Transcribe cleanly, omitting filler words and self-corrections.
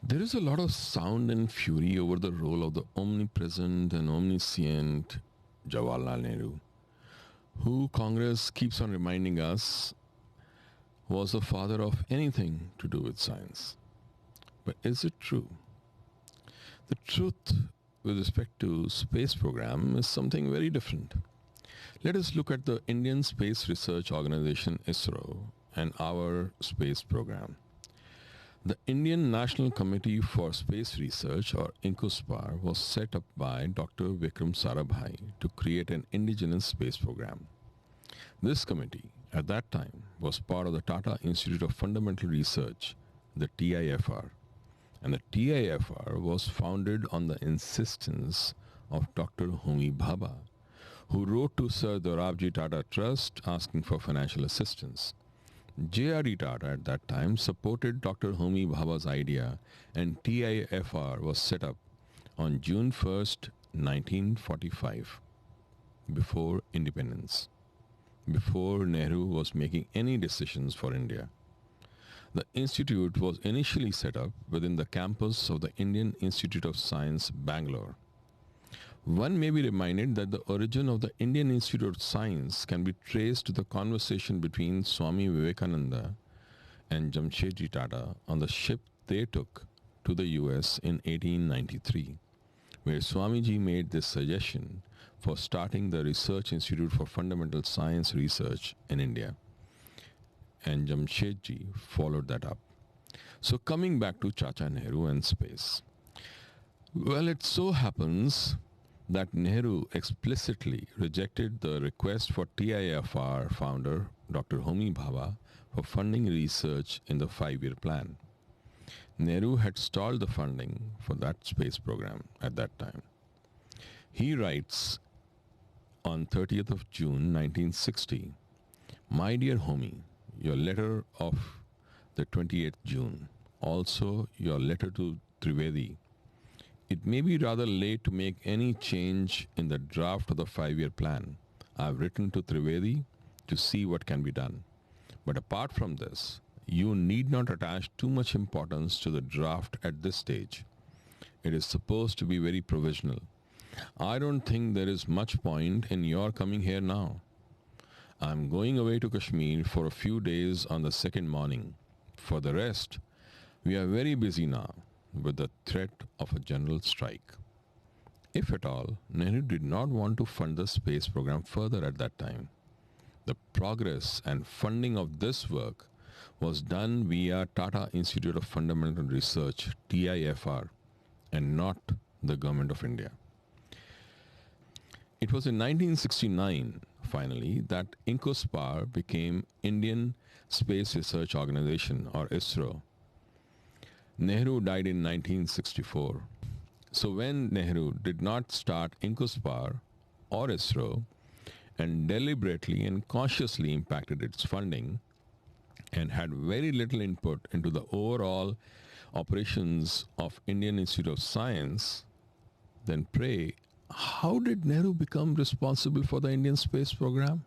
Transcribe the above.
There is a lot of sound and fury over the role of the omnipresent and omniscient Jawaharlal Nehru, who Congress keeps on reminding us was the father of anything to do with science. But is it true? The truth with respect to space program is something very different. Let us look at the Indian Space Research Organization ISRO and our space program. The Indian National Committee for Space Research, or INCOSPAR, was set up by Dr. Vikram Sarabhi to create an indigenous space program. This committee, at that time, was part of the Tata Institute of Fundamental Research, the TIFR, and the TIFR was founded on the insistence of Dr. Homi Bhabha, who wrote to Sir Dorabji Tata Trust asking for financial assistance. JRD Tata at that time supported Dr. Homi Bhabha's idea, and TIFR was set up on June 1st, 1945, before independence, before Nehru was making any decisions for India. The institute was initially set up within the campus of the Indian Institute of Science, Bangalore. One may be reminded that the origin of the Indian Institute of Science can be traced to the conversation between Swami Vivekananda and Jamshedji Tata on the ship they took to the US in 1893, where Swamiji made this suggestion for starting the Research Institute for Fundamental Science Research in India. And Jamshedji followed that up. So coming back to Chacha Nehru and space. Well, it so happens that Nehru explicitly rejected the request for TIFR founder Dr. Homi Bhabha for funding research in the 5-year plan. Nehru had stalled the funding for that space program at that time. He writes on 30th of June 1960, "My dear Homi, your letter of the 28th June, also your letter to Trivedi. It may be rather late to make any change in the draft of the 5-year plan. I have written to Trivedi to see what can be done. But apart from this, you need not attach too much importance to the draft at this stage. It is supposed to be very provisional. I don't think there is much point in your coming here now. I am going away to Kashmir for a few days on the second morning. For the rest, we are very busy now with the threat of a general strike." If at all, Nehru did not want to fund the space program further at that time. The progress and funding of this work was done via Tata Institute of Fundamental Research, TIFR, and not the Government of India. It was in 1969, finally, that INCOSPAR became Indian Space Research Organization, or ISRO. Nehru died in 1964. So when Nehru did not start INCOSPAR or ISRO and deliberately and consciously impacted its funding and had very little input into the overall operations of Indian Institute of Science, then pray, how did Nehru become responsible for the Indian space program?